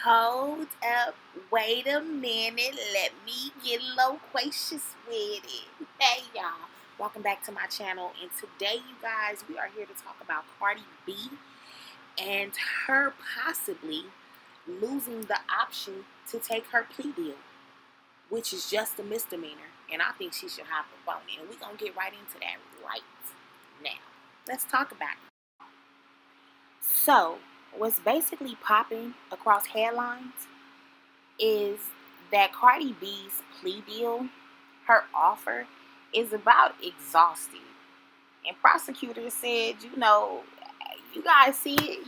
Hold up, wait a minute, let me get loquacious with it. Hey y'all, welcome back to my channel, and today you guys, we are here to talk about Cardi B and her possibly losing the option to take her plea deal, which is just a misdemeanor, and I think she should hop up on it, and we're going to get right into that right now. Let's talk about it. So, what's basically popping across headlines is that Cardi B's plea deal, her offer, is about exhausted. And prosecutors said, you guys see it,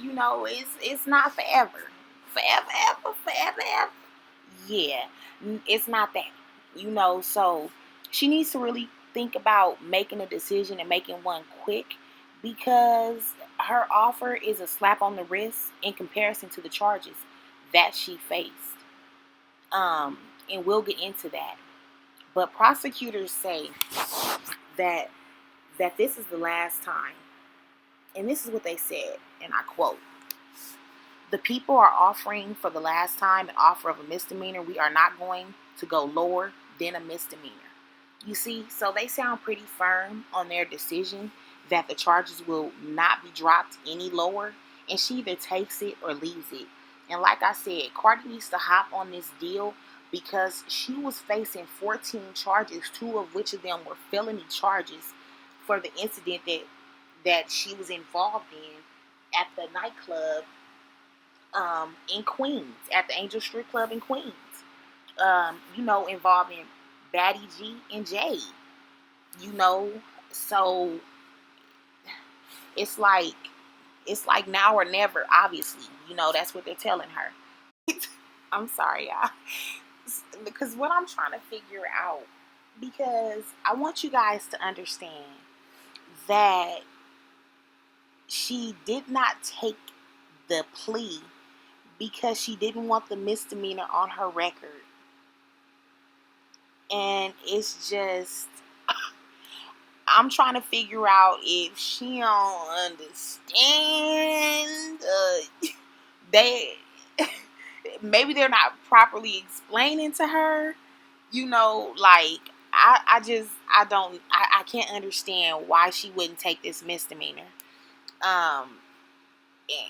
it's not forever. Forever. Yeah, it's not that. So she needs to really think about making a decision and making one quick, because her offer is a slap on the wrist in comparison to the charges that she faced. And we'll get into that. But prosecutors say that this is the last time. And this is what they said, and I quote: "The people are offering for the last time an offer of a misdemeanor. We are not going to go lower than a misdemeanor." You see, so they sound pretty firm on their decision that the charges will not be dropped any lower, and she either takes it or leaves it. And like I said, Cardi needs to hop on this deal because she was facing 14 charges, 2 of which of them were felony charges for the incident that she was involved in at the nightclub in Queens, at the Angel Strip Club in Queens. Involving Batty G and Jade. So it's like now or never, obviously. That's what they're telling her. I'm sorry, y'all. Because what I'm trying to figure out, because I want you guys to understand that she did not take the plea because she didn't want the misdemeanor on her record. And it's just, I'm trying to figure out if she don't understand. Maybe they're not properly explaining to her. I can't understand why she wouldn't take this misdemeanor.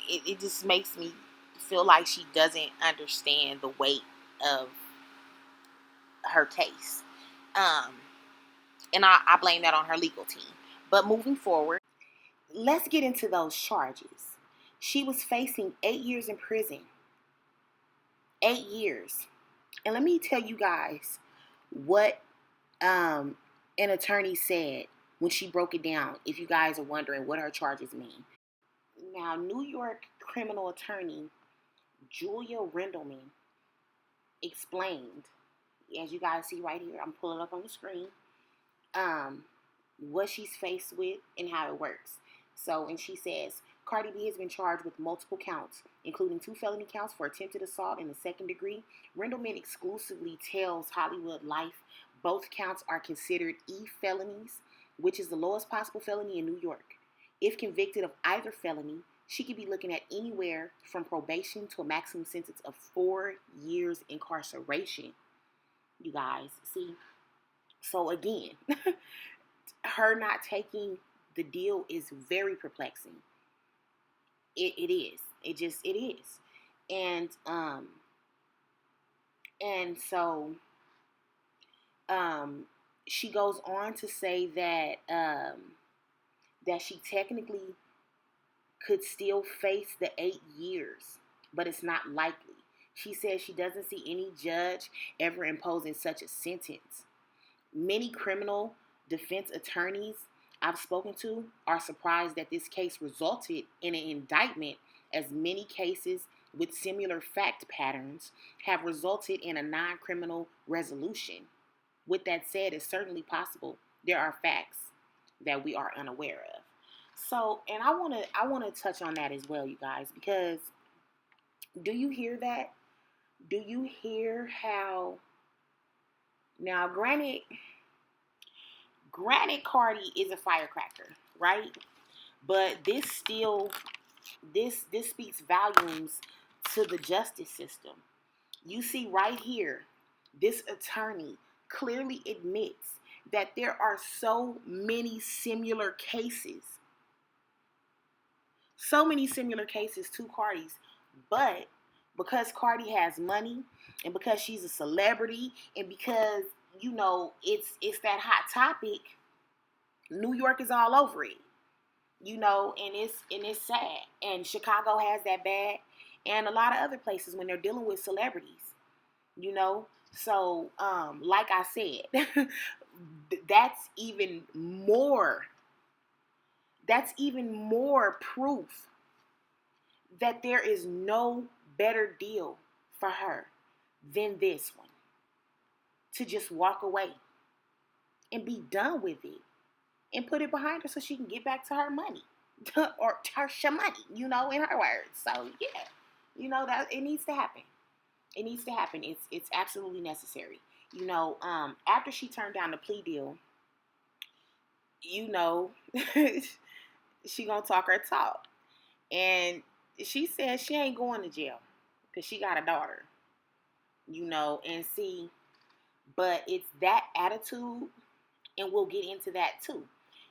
It just makes me feel like she doesn't understand the weight of her case. And I blame that on her legal team. But moving forward, let's get into those charges. She was facing 8 years in prison. 8 years. And let me tell you guys what an attorney said when she broke it down, if you guys are wondering what her charges mean. Now, New York criminal attorney Julia Rendelman explained, as you guys see right here, I'm pulling up on the screen, what she's faced with and how it works. So, and she says, Cardi B has been charged with multiple counts, including 2 felony counts for attempted assault in the second degree. Rendelman exclusively tells Hollywood Life both counts are considered felonies, which is the lowest possible felony in New York. If convicted of either felony, she could be looking at anywhere from probation to a maximum sentence of 4 years incarceration. You guys, see? So again, her not taking the deal is very perplexing. It is. It is. And so she goes on to say that that she technically could still face the 8 years, but it's not likely. She says she doesn't see any judge ever imposing such a sentence. Many criminal defense attorneys I've spoken to are surprised that this case resulted in an indictment, as many cases with similar fact patterns have resulted in a non-criminal resolution. With that said, it's certainly possible there are facts that we are unaware of. So, and I want to touch on that as well, you guys, because do you hear that? Do you hear how, now granted Cardi is a firecracker, right? But this speaks volumes to the justice system. You see right here, this attorney clearly admits that there are so many similar cases. So many similar cases to Cardi's. But because Cardi has money and because she's a celebrity and because, it's that hot topic, New York is all over it. And it's sad. And Chicago has that bad. And a lot of other places when they're dealing with celebrities. So like I said, that's even more proof that there is no better deal for her than this one. To just walk away and be done with it and put it behind her so she can get back to her money or her money, in her words. So yeah, that it needs to happen. It needs to happen. It's absolutely necessary. After she turned down the plea deal, she gonna talk her talk. And she said she ain't going to jail because she got a daughter. And see, but it's that attitude, and we'll get into that too.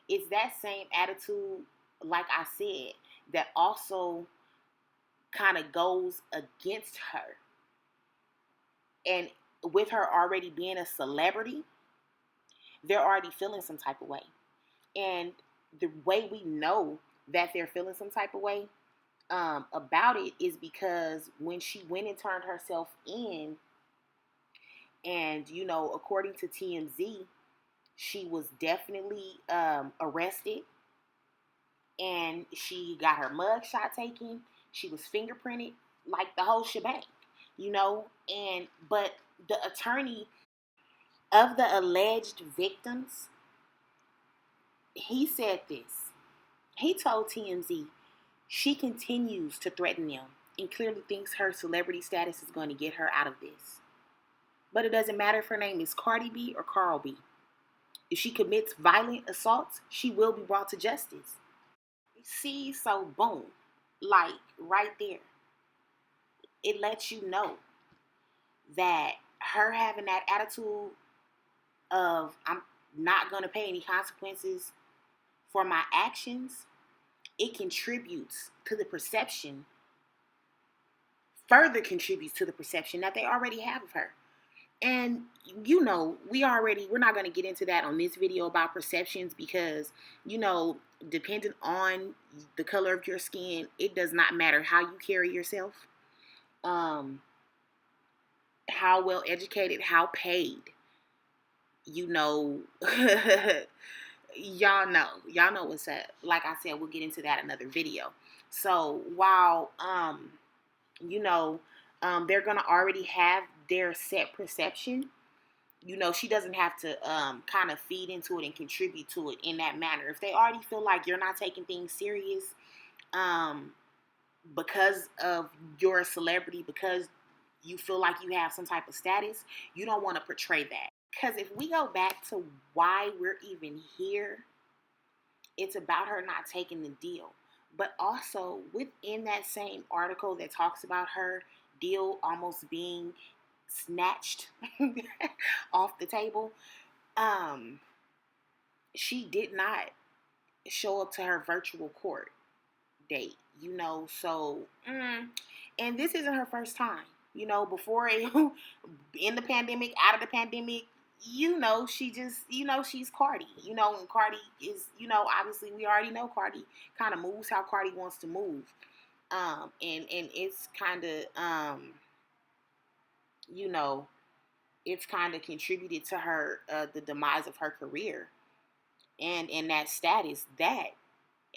It's that same attitude, like I said, that also kind of goes against her. And with her already being a celebrity, they're already feeling some type of way. And the way we know that they're feeling some type of way about it is because when she went and turned herself in, and, according to TMZ, she was definitely arrested, and she got her mug shot taken. She was fingerprinted, like the whole shebang, but the attorney of the alleged victims, he said this. He told TMZ she continues to threaten them and clearly thinks her celebrity status is going to get her out of this. But it doesn't matter if her name is Cardi B or Carl B. If she commits violent assaults, she will be brought to justice. See, so boom, like right there, it lets you know that her having that attitude of I'm not going to pay any consequences for my actions, it contributes to the perception, further contributes to the perception that they already have of her. And, we're not going to get into that on this video about perceptions because, depending on the color of your skin, it does not matter how you carry yourself, how well educated, how paid, y'all know what's up. Like I said, we'll get into that in another video. So while, they're going to already have their set perception, she doesn't have to kind of feed into it and contribute to it in that manner. If they already feel like you're not taking things serious because of you're a celebrity, because you feel like you have some type of status, you don't want to portray that. Because if we go back to why we're even here, it's about her not taking the deal. But also, within that same article that talks about her deal almost being snatched off the table, she did not show up to her virtual court date, so, and this isn't her first time, before in the pandemic, out of the pandemic, she just, she's Cardi, and Cardi is, obviously we already know Cardi kind of moves how Cardi wants to move, and it's kind of, it's kind of contributed to her, the demise of her career, and that status that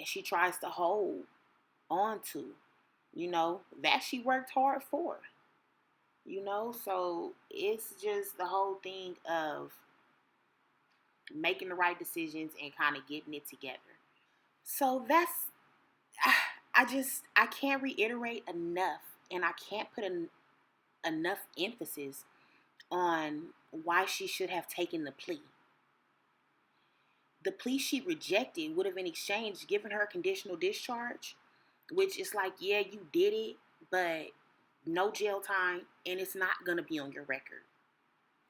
she tries to hold on to, that she worked hard for, so it's just the whole thing of making the right decisions and kind of getting it together. So that's, I can't reiterate enough, and I can't put enough emphasis on why she should have taken the plea. The plea she rejected would have in exchange given her conditional discharge, which is like, yeah, you did it, but no jail time, and it's not going to be on your record.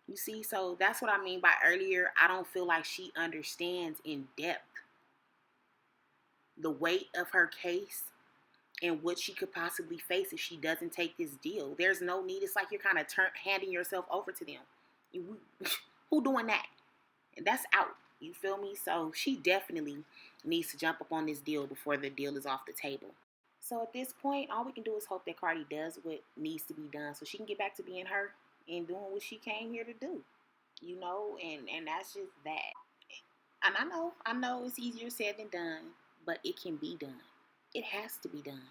You see, so that's what I mean by earlier. I don't feel like she understands in depth the weight of her case and what she could possibly face if she doesn't take this deal. There's no need. It's like you're kind of handing yourself over to them. Who doing that? And that's out. You feel me? So she definitely needs to jump up on this deal before the deal is off the table. So at this point, all we can do is hope that Cardi does what needs to be done so she can get back to being her and doing what she came here to do. You know, and that's just that. And I know it's easier said than done, but it can be done. It has to be done.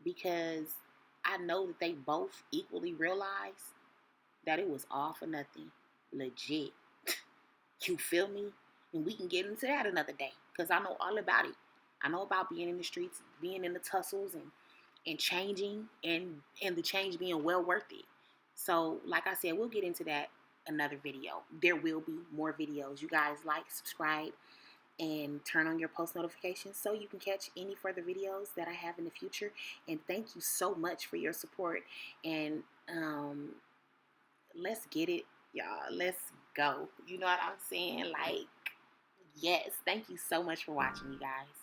Because I know that they both equally realize that it was all for nothing. Legit. You feel me? And we can get into that another day. Because I know all about it. I know about being in the streets, being in the tussles and changing and the change being well worth it. So, like I said, we'll get into that another video. There will be more videos. You guys like, subscribe, and turn on your post notifications so you can catch any further videos that I have in the future. And thank you so much for your support. And let's get it, y'all. Let's go. You know what I'm saying? Like, yes. Thank you so much for watching, you guys.